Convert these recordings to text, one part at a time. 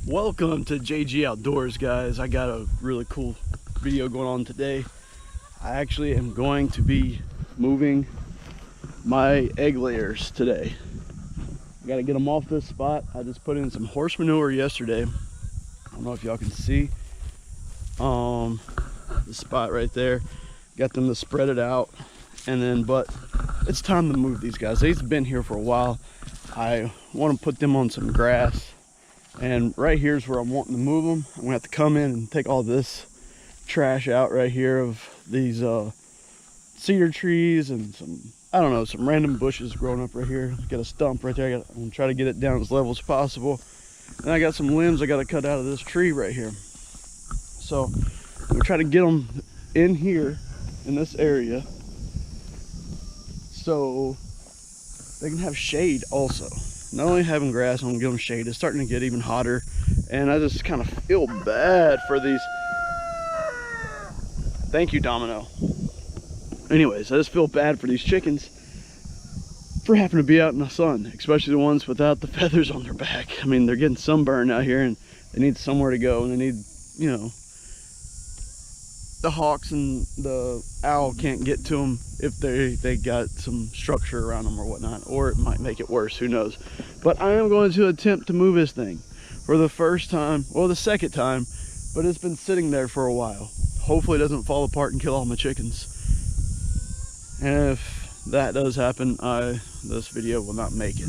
Welcome to JG Outdoors, guys. I got a really cool video going on today. I actually am going to be moving my egg layers today. I got to get them off this spot. I just put in some horse manure yesterday. I don't know if y'all can see the spot right there. Got them to spread it out, and then but it's time to move these guys. They've been here for a while. I want to put them on some grass. And right here is where I'm wanting to move them. I'm gonna have to come in and take all this trash out right here of these cedar trees and some, I don't know, some random bushes growing up right here. Got a stump right there. I'm gonna try to get it down as level as possible. And I got some limbs I gotta cut out of this tree right here. So I'm gonna try to get them in here in this area so they can have shade also. Not only having grass, I'm gonna give them shade. It's starting to get even hotter, and I just kind of feel bad for these. Thank you, Domino. Anyways, I just feel bad for these chickens for having to be out in the sun, especially the ones without the feathers on their back. I mean, they're getting sunburned out here, and they need somewhere to go, and they need, you know, the hawks and the owl can't get to them if they got some structure around them or whatnot, or it might make it worse, who knows. But I am going to attempt to move this thing for the first time, well, the second time, but it's been sitting there for a while. Hopefully it doesn't fall apart and kill all my chickens. And if that does happen, this video will not make it.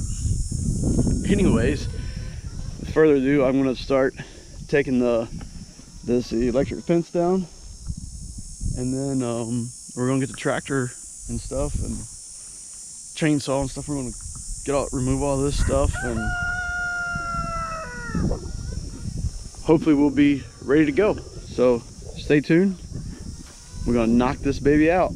Anyways, with further ado, I'm going to start taking this electric fence down. And then we're gonna get the tractor and stuff and chainsaw and stuff. We're gonna remove all this stuff, and hopefully we'll be ready to go. So stay tuned. We're gonna knock this baby out.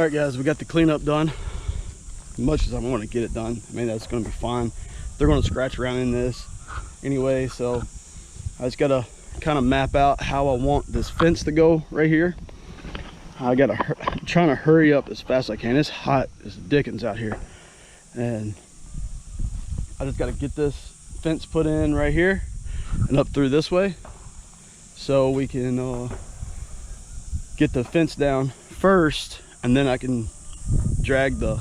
All right, guys, we got the cleanup done. As much as I want to get it done, I mean, that's going to be fine. They're going to scratch around in this anyway, so I just got to kind of map out how I want this fence to go right here. I'm trying to hurry up as fast as I can. It's hot as dickens out here, and I just got to get this fence put in right here and up through this way, so we can get the fence down first, and then I can drag the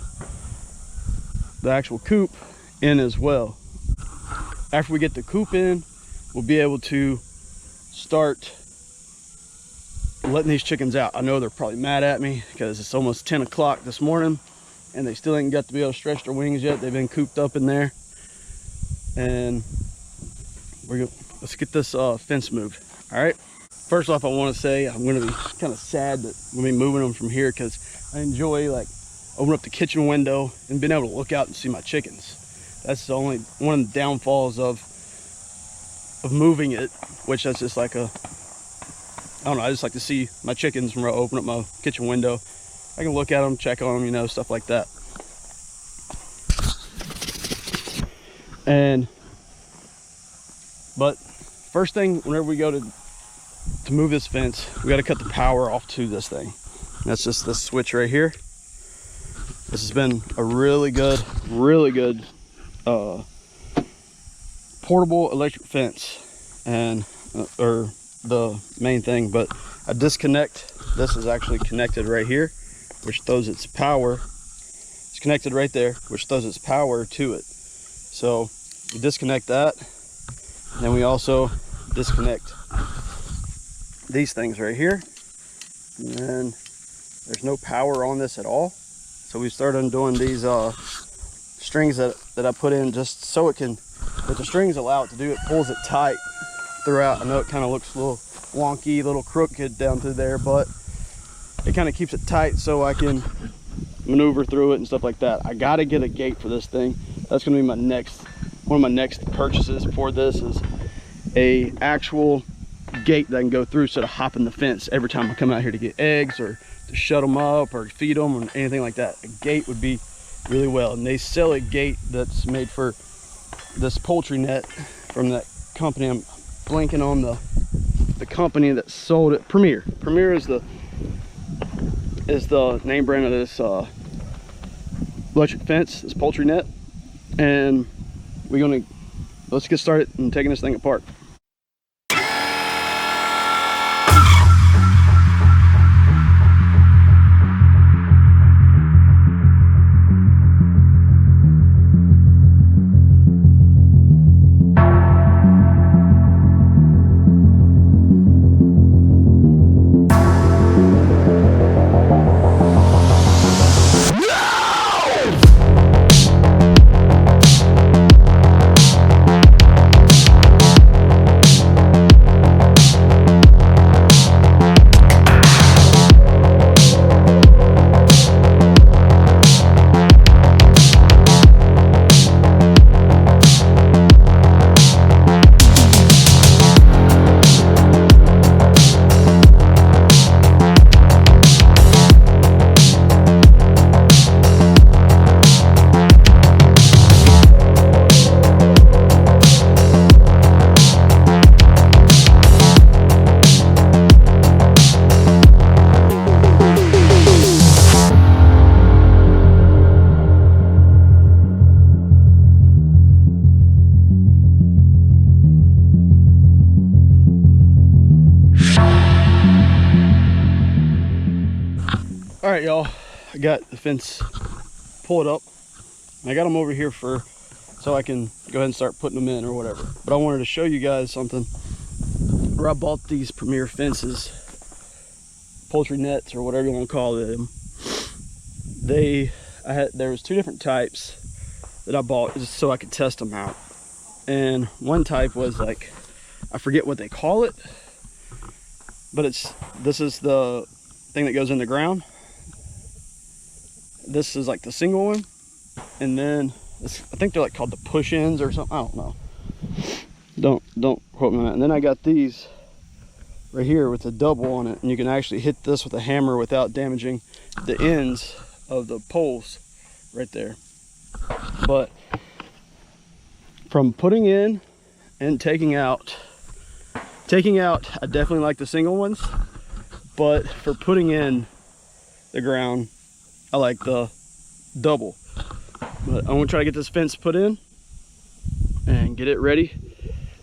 actual coop in as well. After we get the coop in, we'll be able to start letting these chickens out. I know they're probably mad at me because it's almost 10 o'clock this morning and they still ain't got to be able to stretch their wings yet. They've been cooped up in there, and let's get this fence moved. All right, first off, I want to say I'm going to be kind of sad that we'll be moving them from here, because I enjoy like opening up the kitchen window and being able to look out and see my chickens. That's the only one of the downfalls of moving it, which that's just like I don't know, I just like to see my chickens when I open up my kitchen window. I can look at them, check on them, you know, stuff like that. But first thing, whenever we go to move this fence, we got to cut the power off to this thing. That's just this switch right here. This has been a really good portable electric fence, and or the main thing. But I disconnect. This is actually connected right here, which throws its power. It's connected right there, which throws its power to it. So we disconnect that, and then we also disconnect these things right here, and then there's no power on this at all. So we start undoing these strings that I put in, just so it can, but the strings allow it to do, it pulls it tight throughout. I know it kind of looks a little wonky, a little crooked down through there, but it kind of keeps it tight so I can maneuver through it and stuff like that. I got to get a gate for this thing. That's going to be one of my next purchases for this, is a actual gate that I can go through instead of hopping the fence every time I come out here to get eggs or to shut them up or feed them or anything like that. A gate would be really well, and they sell a gate that's made for this poultry net from that company. I'm blanking on the company that sold it. Premier is the name brand of this electric fence, this poultry net. And let's get started in taking this thing apart. All right, y'all, I got the fence pulled up. I got them over here so I can go ahead and start putting them in or whatever. But I wanted to show you guys something where I bought these Premier fences, poultry nets or whatever you want to call them. There was two different types that I bought just so I could test them out. And one type was like, I forget what they call it, but this is the thing that goes in the ground. This is like the single one, and then I think they're like called the push-ins or something. I don't know. Don't quote me on that. And then I got these right here with a double on it, and you can actually hit this with a hammer without damaging the ends of the poles right there. But from putting in and taking out, I definitely like the single ones, but for putting in the ground, I like the double. But I'm gonna try to get this fence put in and get it ready.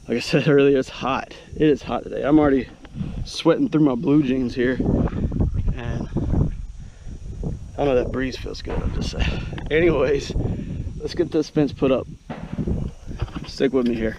Like I said earlier, it's hot. It is hot today. I'm already sweating through my blue jeans here, and I know that breeze feels good, I'm just saying. Anyways, let's get this fence put up. Stick with me here.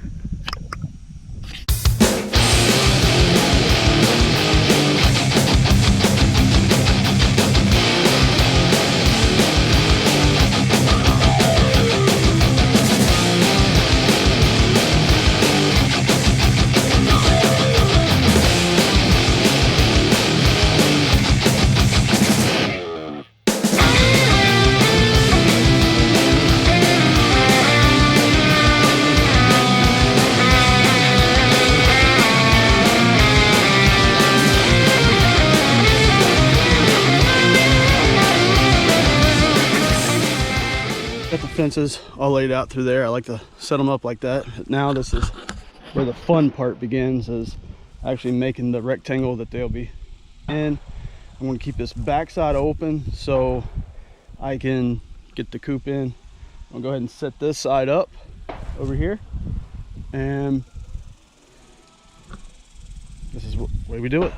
Got the fences all laid out through there. I like to set them up like that. But now this is where the fun part begins, is actually making the rectangle that they'll be in. I'm going to keep this backside open so I can get the coop in. I'll go ahead and set this side up over here, and this is the way we do it.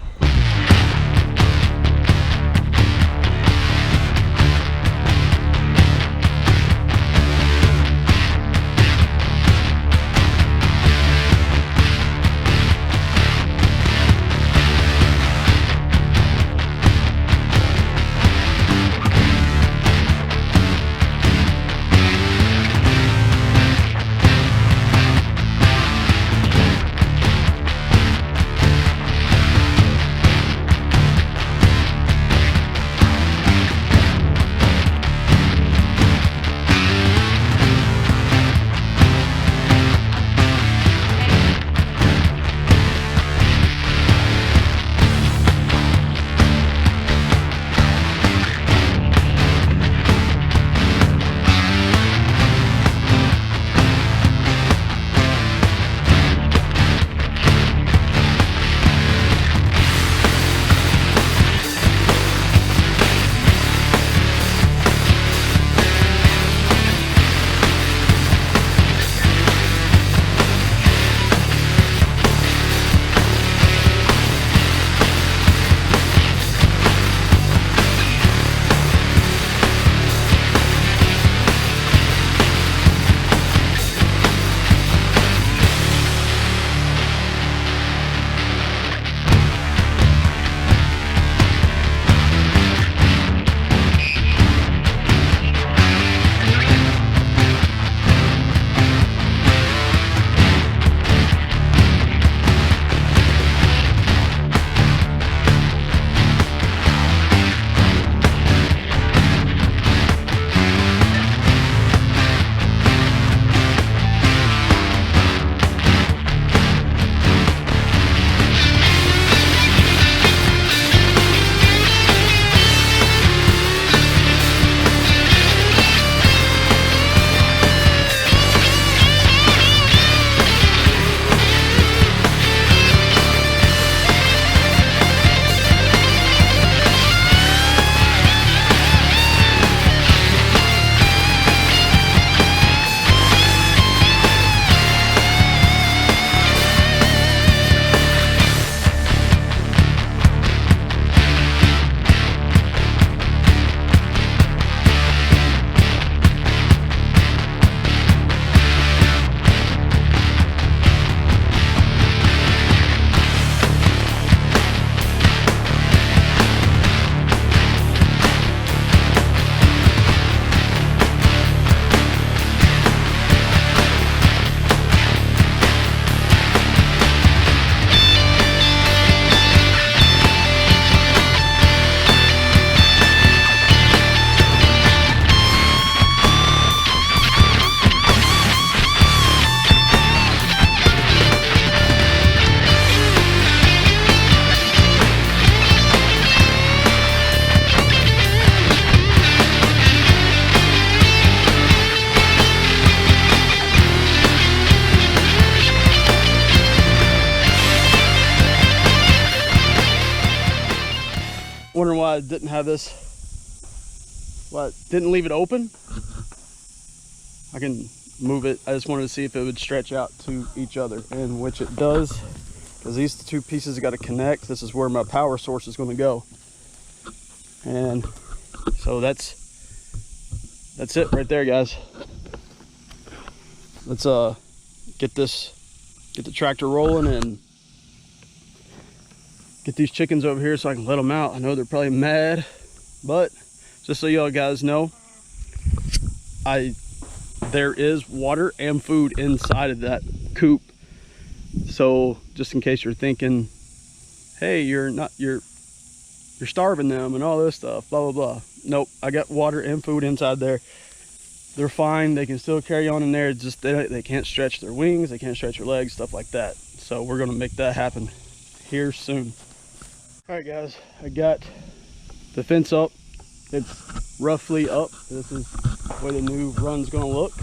why I didn't have this, didn't leave it open. I can move it. I just wanted to see if it would stretch out to each other, and which it does, because these two pieces got to connect. This is where my power source is going to go, and so that's it right there, guys. Let's get the tractor rolling and get these chickens over here so I can let them out. I know they're probably mad, but just so y'all guys know, there is water and food inside of that coop. So just in case you're thinking, hey, you're starving them and all this stuff, blah blah blah. Nope, I got water and food inside there. They're fine. They can still carry on in there. It's just they can't stretch their wings, they can't stretch their legs, stuff like that. So we're gonna make that happen here soon. All right, guys, I got the fence up. It's roughly up. This is the way the new run's gonna look.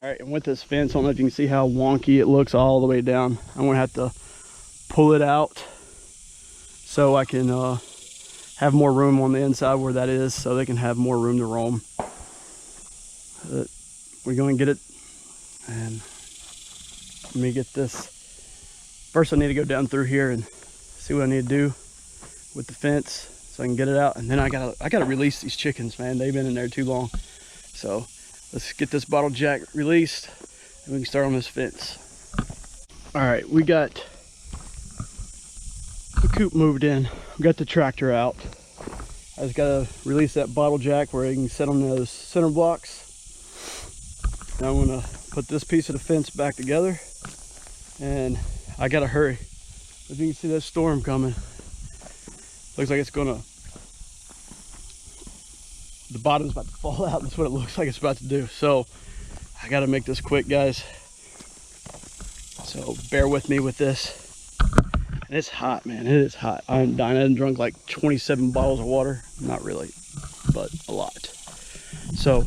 All right, and with this fence, I don't know if you can see how wonky it looks all the way down. I'm gonna have to pull it out so I can have more room on the inside where that is, so they can have more room to roam. We're gonna get it, and let me get this. First, I need to go down through here and see what I need to do with the fence so I can get it out, and then I gotta release these chickens, man. They've been in there too long. So let's get this bottle jack released and we can start on this fence. All right, we got the coop moved in. We got the tractor out. I just gotta release that bottle jack where it can sit on those center blocks. Now I'm gonna put this piece of the fence back together, and I gotta hurry. If you can see that storm coming, looks like it's gonna, the bottom's about to fall out. That's what it looks like it's about to do. So I gotta make this quick, guys. So bear with me with this. And it's hot, man. It is hot. I'm dying. I done drunk like 27 bottles of water. Not really, but a lot. So I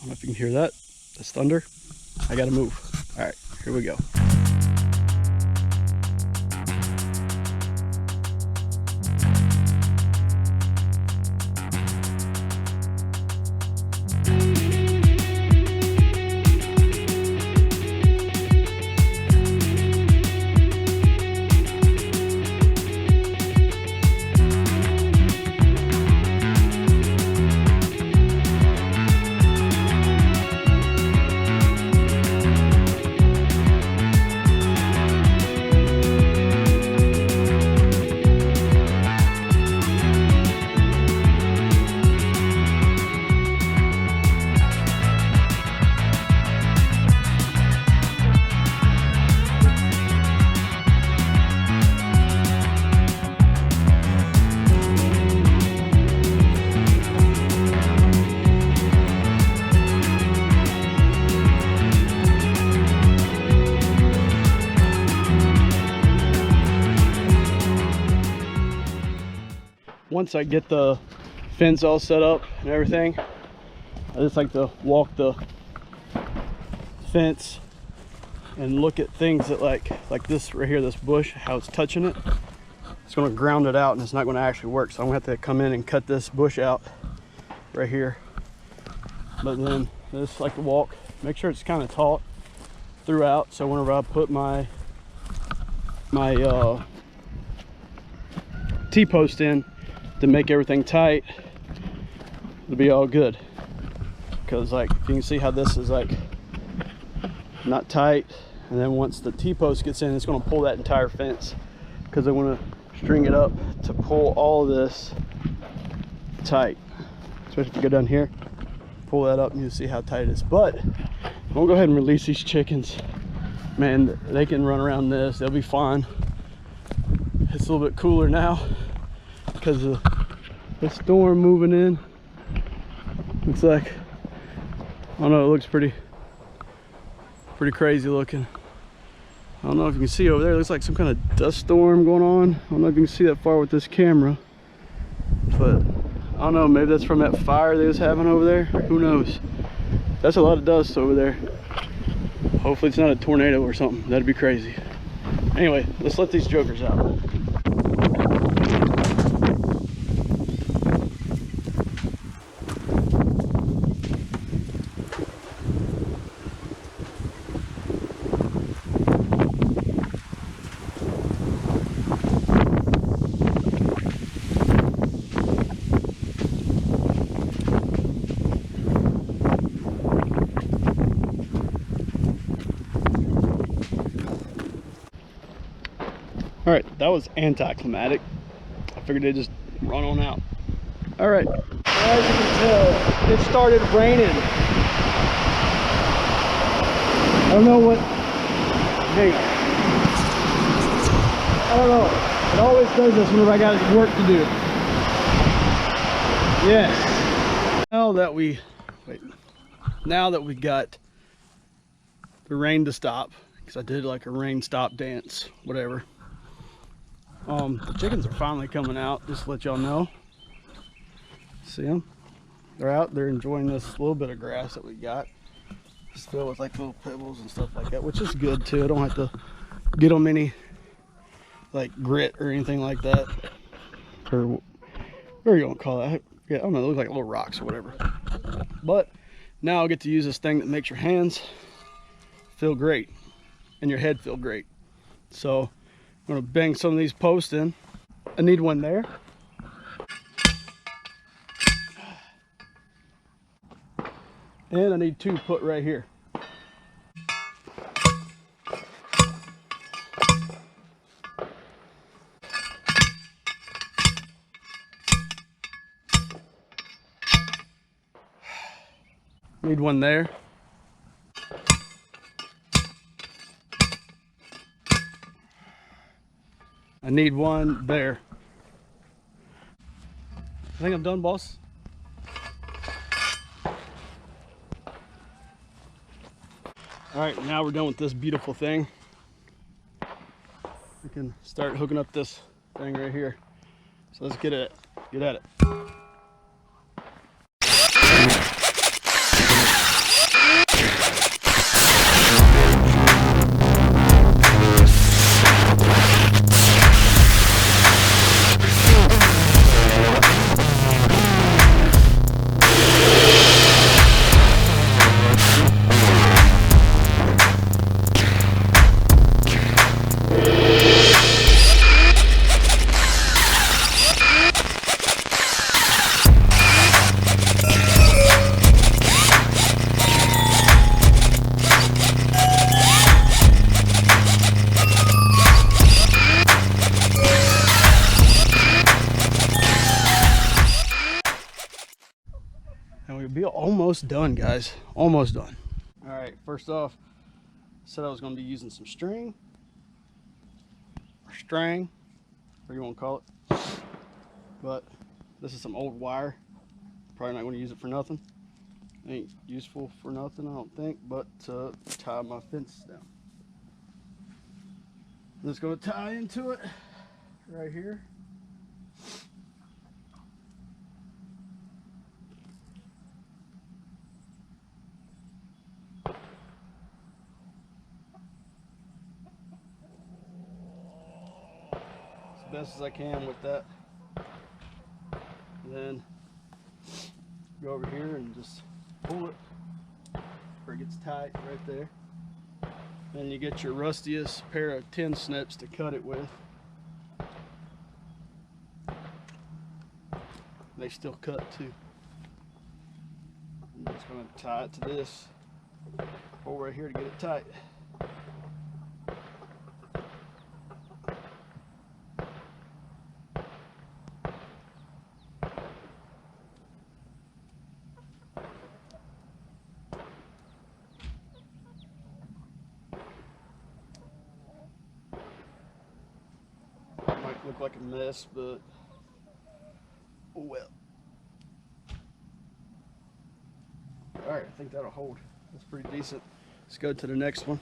don't know if you can hear that. That's thunder. I gotta move. All right, here we go. Once I get the fence all set up and everything, I just like to walk the fence and look at things that like this right here, this bush, how it's touching it. it's going to ground it out and it's not going to actually work. So I'm going to have to come in and cut this bush out right here. But then this, like the walk, make sure it's kind of taut throughout. So whenever I put my T-post in to make everything tight, it'll be all good. Because like you can see how this is like not tight, and then once the T-post gets in, it's going to pull that entire fence, because I want to string it up to pull all of this tight. Especially if you go down here, pull that up and you'll see how tight it is. But we'll go ahead and release these chickens. Man, they can run around this, they'll be fine. It's a little bit cooler now because of the storm moving in. Looks like, I don't know, it looks pretty crazy looking. I don't know if you can see over there, it looks like some kind of dust storm going on. I don't know if you can see that far with this camera, but I don't know, maybe that's from that fire they was having over there. Who knows? That's a lot of dust over there. Hopefully it's not a tornado or something. That'd be crazy. Anyway, let's let these jokers out. All right, that was anticlimactic. I figured they'd just run on out. All right, as you can tell, it started raining. I don't know what, hang on. I don't know, it always does this whenever I got work to do. Yes, now that we got the rain to stop, because I did like a rain stop dance, whatever. The chickens are finally coming out, just to let y'all know. See them? They're out, they're enjoying this little bit of grass that we got. It's filled with like little pebbles and stuff like that, which is good too. I don't have to get them any like grit or anything like that. Or what are you gonna call that? Yeah, I don't know, they look like little rocks or whatever. But now I'll get to use this thing that makes your hands feel great and your head feel great. So I'm gonna bang some of these posts in. I need one there. And I need two put right here. Need one there. I need one there. I think I'm done, boss. All right, now we're done with this beautiful thing. We can start hooking up this thing right here. So let's get at it. And we'll be almost done, guys. Almost done. All right, first off, I said I was going to be using some string, or string, whatever you want to call it. But this is some old wire. Probably not going to use it for nothing. Ain't useful for nothing, I don't think, but to tie my fence down. I'm just going to tie into it right here. best as I can with that. And then go over here and just pull it where it gets tight right there. Then you get your rustiest pair of tin snips to cut it with. They still cut too. I'm just going to tie it to this hole right here to get it tight. Might look like a mess, but oh well. Alright, I think that'll hold. That's pretty decent. Let's go to the next one.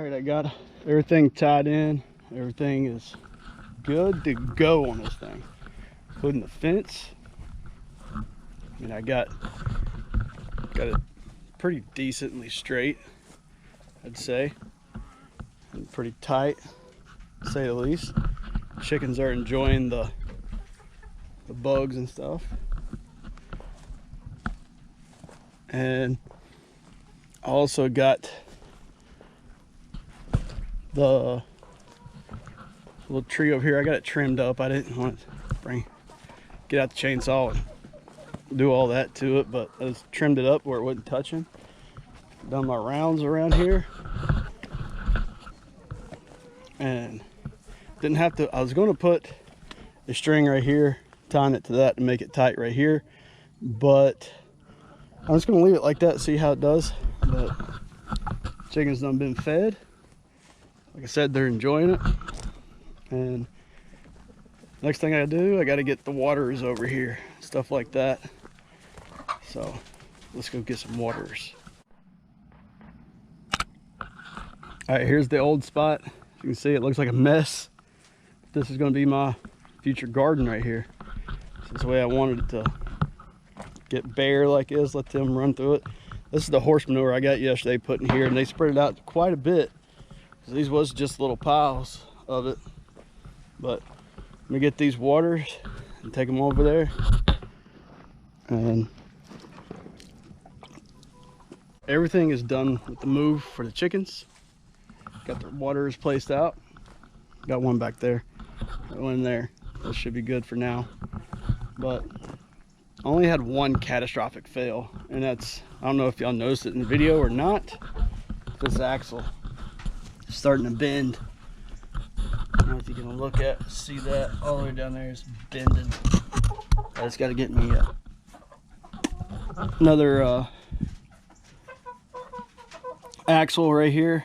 I got everything tied in. Everything is good to go on this thing, including the fence. I mean, I got it pretty decently straight, I'd say, and pretty tight, to say the least. Chickens are enjoying the bugs and stuff. And I also got the little tree over here. I got it trimmed up. I didn't want to get out the chainsaw and do all that to it, but I just trimmed it up where it wasn't touching. Done my rounds around here, and didn't have to. I was going to put a string right here, tying it to that to make it tight right here, but I'm just going to leave it like that, see how it does. But chickens done been fed. Like I said, they're enjoying it. And next thing I do, I got to get the waters over here, stuff like that. So let's go get some waters. All right, here's the old spot. As you can see, it looks like a mess. This is going to be my future garden right here. This is the way I wanted it to get bare like this, let them run through it. This is the horse manure I got yesterday put in here, and they spread it out quite a bit. These was just little piles of it, but let me get these waters and take them over there. And everything is done with the move for the chickens. Got their waters placed out. Got one back there, got one in there. That should be good for now. But I only had one catastrophic fail, and that's, I don't know if y'all noticed it in the video or not, this axle starting to bend. I don't know if you can look at, see that all the way down there is bending. I just got to get me another axle right here,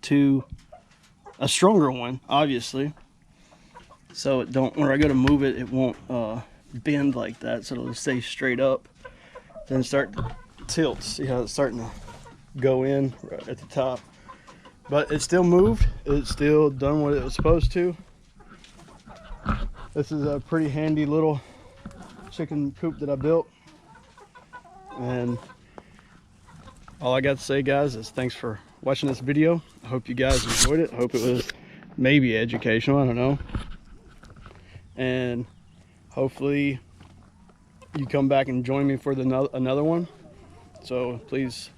to a stronger one, obviously, so it don't, when I go to move it, it won't bend like that, so it'll stay straight up. Then start to tilt. See how it's starting to go in right at the top. But it still moved. It's still done what it was supposed to. This is a pretty handy little chicken coop that I built. And all I got to say, guys, is thanks for watching this video. I hope you guys enjoyed it. I hope it was maybe educational. I don't know. And hopefully you come back and join me for another one. So please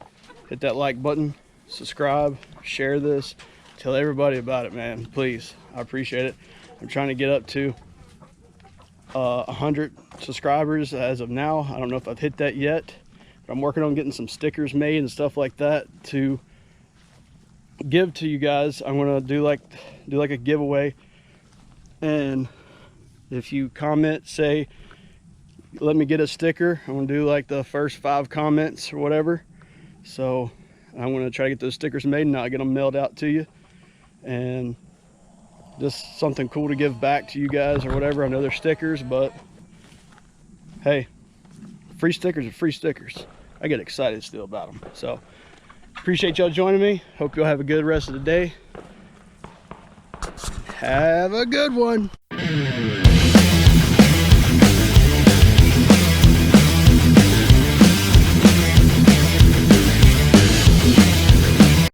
hit that like button. Subscribe, share this, tell everybody about it, man, please. I appreciate it. I'm trying to get up to 100 subscribers as of now. I don't know if I've hit that yet, but I'm working on getting some stickers made and stuff like that to give to you guys. I'm gonna do like a giveaway, and if you comment, say let me get a sticker, I'm gonna do like the first 5 comments or whatever. So I'm going to try to get those stickers made, and I'll get them mailed out to you. And just something cool to give back to you guys or whatever. I know they're stickers, but hey, free stickers are free stickers. I get excited still about them. So appreciate y'all joining me. Hope y'all have a good rest of the day. Have a good one.